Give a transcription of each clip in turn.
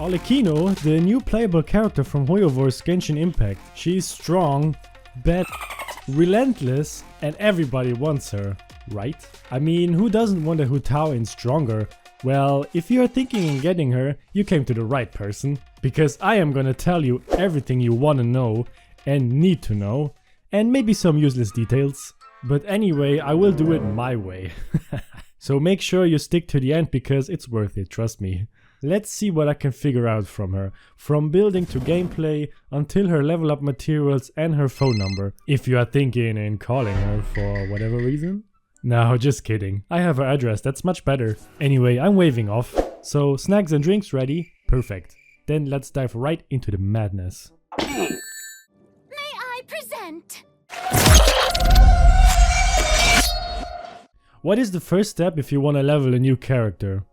Arlecchino, the new playable character from Hoyoverse Genshin Impact. She's strong, bad, relentless, and everybody wants her, right? I mean, who doesn't want a Hutaoin stronger? Well, if you're thinking of getting her, you came to the right person. Because I am gonna tell you everything you wanna know and need to know, and maybe some useless details. But anyway, I will do it my way. So make sure you stick to the end because it's worth it, trust me. Let's see what I can figure out from her, from building to gameplay, until her level up materials and her phone number, if you are thinking in calling her for whatever reason. No, just kidding. I have her address, that's much better. Anyway, I'm waving off. So snacks and drinks ready? Perfect. Then let's dive right into the madness. May I present? What is the first step if you want to level a new character?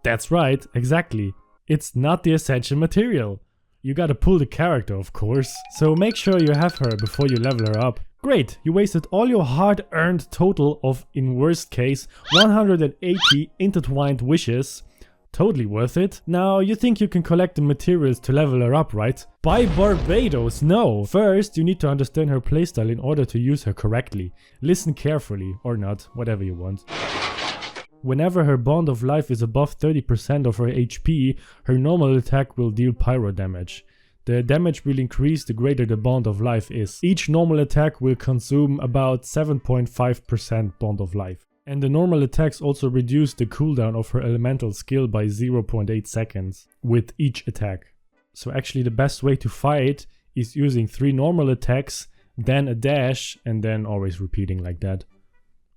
That's right, exactly. It's not the essential material. You gotta pull the character, of course. So make sure you have her before you level her up. Great, you wasted all your hard-earned total of, in worst case, 180 intertwined wishes. Totally worth it. Now, you think you can collect the materials to level her up, right? By Barbados, no! First, you need to understand her playstyle in order to use her correctly. Listen carefully, or not, whatever you want. Whenever her bond of life is above 30% of her HP, her normal attack will deal pyro damage. The damage will increase the greater the bond of life is. Each normal attack will consume about 7.5% bond of life. And the normal attacks also reduce the cooldown of her elemental skill by 0.8 seconds with each attack. So actually the best way to fight is using 3 normal attacks, then a dash, and then always repeating like that.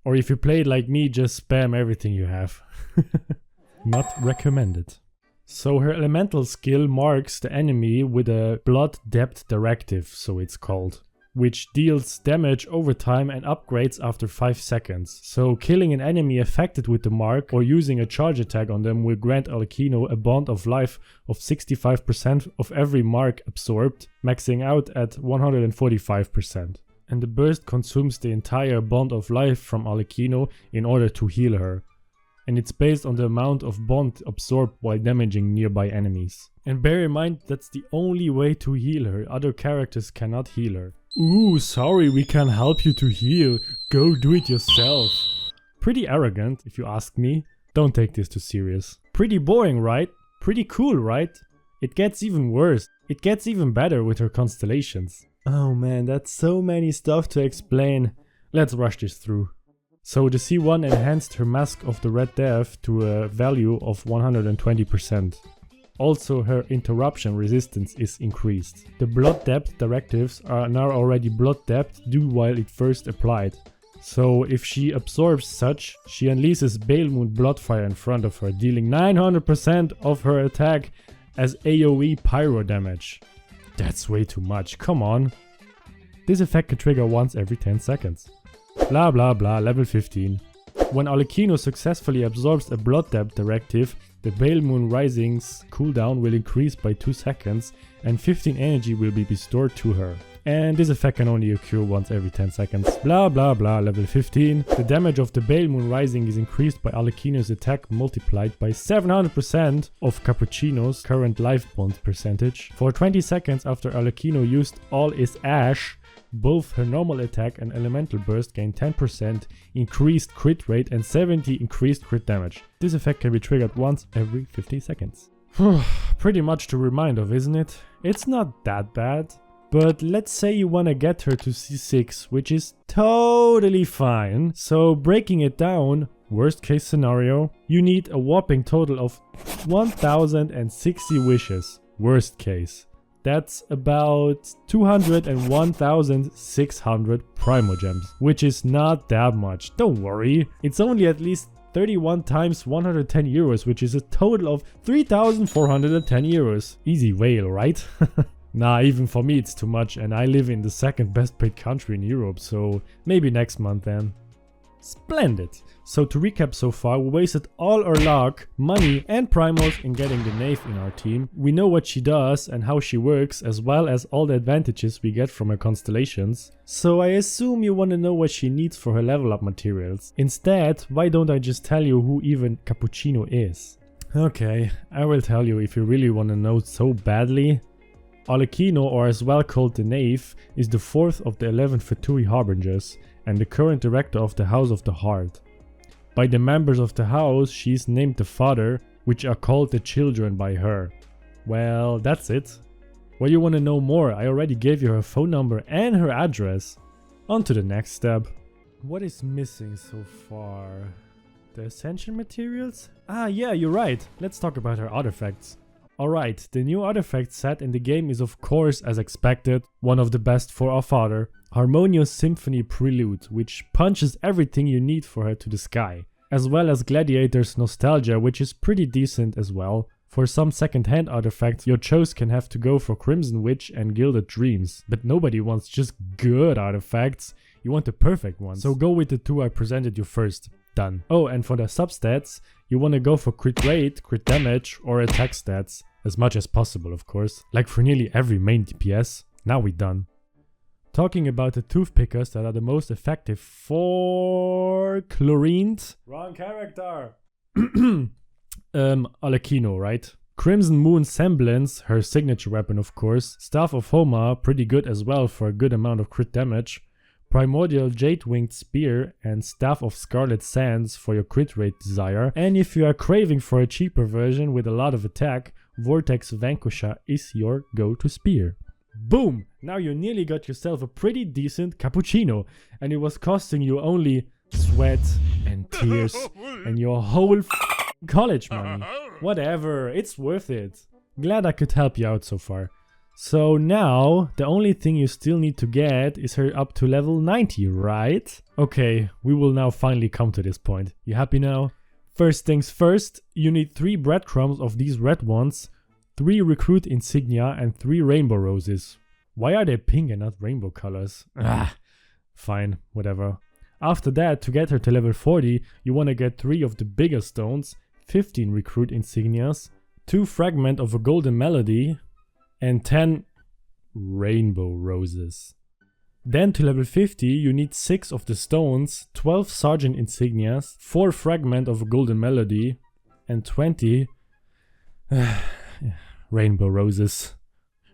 Or if you play it like me, just spam everything you have. Not recommended. So her elemental skill marks the enemy with a blood depth directive, so it's called, which deals damage over time and upgrades after 5 seconds. So killing an enemy affected with the mark or using a charge attack on them will grant Arlecchino a bond of life of 65% of every mark absorbed, maxing out at 145%. And the burst consumes the entire bond of life from Arlecchino in order to heal her. And it's based on the amount of bond absorbed while damaging nearby enemies. And bear in mind that's the only way to heal her, other characters cannot heal her. Ooh, sorry, we can't help you to heal, go do it yourself. Pretty arrogant, if you ask me. Don't take this too serious. Pretty boring, right? Pretty cool, right? It gets even worse. It gets even better with her constellations. Oh man, that's so many stuff to explain. Let's rush this through. So the C1 enhanced her Mask of the Red Death to a value of 120%. Also her interruption resistance is increased. The blood depth directives are now already blood depth due while it first applied. So if she absorbs such, she unleashes Balemoon Bloodfire in front of her, dealing 900% of her attack as AoE pyro damage. That's way too much, come on. This effect can trigger once every 10 seconds. Blah blah blah, level 15. When Arlecchino successfully absorbs a blood depth directive, the Balemoon Rising's cooldown will increase by 2 seconds and 15 energy will be restored to her. And this effect can only occur once every 10 seconds. Blah blah blah, level 15. The damage of the Balemoon Rising is increased by Arlecchino's attack multiplied by 700% of Cappuccino's current life bond percentage. For 20 seconds after Arlecchino used all his Ash, both her normal attack and elemental burst gain 10% increased crit rate and 70 increased crit damage. This effect can be triggered once every 50 seconds. Pretty much to remind of, isn't it? It's not that bad. But let's say you wanna get her to C6, which is totally fine. So breaking it down, worst case scenario, you need a whopping total of 1060 wishes. Worst case. That's about 201,600 Primogems, which is not that much, don't worry. It's only at least 31 times 110 euros, which is a total of 3,410 euros. Easy whale, right? Nah, even for me it's too much and I live in the second best paid country in Europe, so maybe next month then. Splendid! So to recap so far, we wasted all our luck, money and primos in getting the knave in our team. We know what she does and how she works, as well as all the advantages we get from her constellations. So I assume you want to know what she needs for her level up materials. Instead, why don't I just tell you who even Cappuccino is? Okay, I will tell you if you really want to know so badly. Arlecchino, or as well called the Knave, is the 4th of the 11 Fatui Harbingers and the current director of the House of the Heart. By the members of the house, she is named the Father, which are called the children by her. Well, that's it. Well, you want to know more? I already gave you her phone number and her address. On to the next step. What is missing so far? The Ascension materials? Ah, yeah, you're right. Let's talk about her artifacts. Alright, the new artifact set in the game is of course, as expected, one of the best for our father. Harmonious Symphony Prelude, which punches everything you need for her to the sky. As well as Gladiator's Nostalgia, which is pretty decent as well. For some second-hand artifacts, your choice can have to go for Crimson Witch and Gilded Dreams. But nobody wants just good artifacts, you want the perfect ones. So go with the two I presented you first. Done. Oh, and for the substats, you want to go for crit rate, crit damage, or attack stats. As much as possible, of course. Like for nearly every main DPS. Now we're done. Talking about the toothpickers that are the most effective for chlorined. Wrong character. Arlecchino, right? Crimson Moon Semblance, her signature weapon of course. Staff of Homa, pretty good as well for a good amount of crit damage. Primordial Jade Winged Spear and Staff of Scarlet Sands for your crit rate desire. And if you are craving for a cheaper version with a lot of attack, Vortex Vanquisher is your go-to spear. Boom! Now you nearly got yourself a pretty decent cappuccino, and it was costing you only sweat and tears and your whole college money. Whatever, it's worth it. Glad I could help you out so far. So now, the only thing you still need to get is her up to level 90, right? Okay, we will now finally come to this point. You happy now? First things first, you need 3 breadcrumbs of these red ones, 3 recruit insignia and 3 rainbow roses. Why are they pink and not rainbow colors? Ah, fine, whatever. After that, to get her to level 40, you want to get 3 of the bigger stones, 15 recruit insignias, 2 fragment of a golden melody, and 10 rainbow roses. Then to level 50 you need 6 of the stones, 12 sergeant insignias, 4 fragment of a golden melody, and 20 rainbow roses.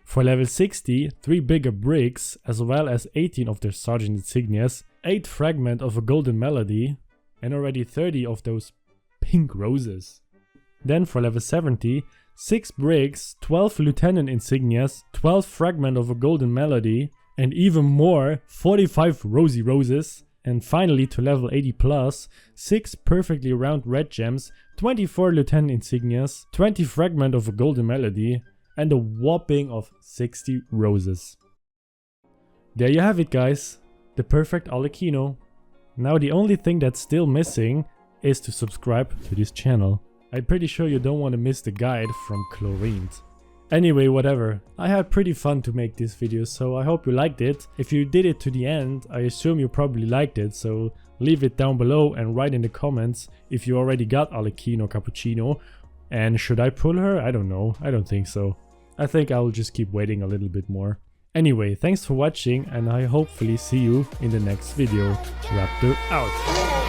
For level 60, 3 bigger bricks, as well as 18 of their sergeant insignias, 8 fragment of a golden melody, and already 30 of those pink roses. Then for level 70, 6 bricks, 12 lieutenant insignias, 12 fragment of a golden melody, and even more, 45 rosy roses. And finally to level 80 plus, 6 perfectly round red gems, 24 lieutenant insignias, 20 fragment of a golden melody, and a whopping of 60 roses. There you have it guys, the perfect Arlecchino. Now the only thing that's still missing is to subscribe to this channel. I'm pretty sure you don't want to miss the guide from Chlorine. Anyway, whatever. I had pretty fun to make this video, so I hope you liked it. If you did it to the end, I assume you probably liked it, so leave it down below and write in the comments if you already got Arlecchino Cappuccino. And should I pull her? I don't know. I don't think so. I think I'll just keep waiting a little bit more. Anyway, thanks for watching and I hopefully see you in the next video. Raptor out!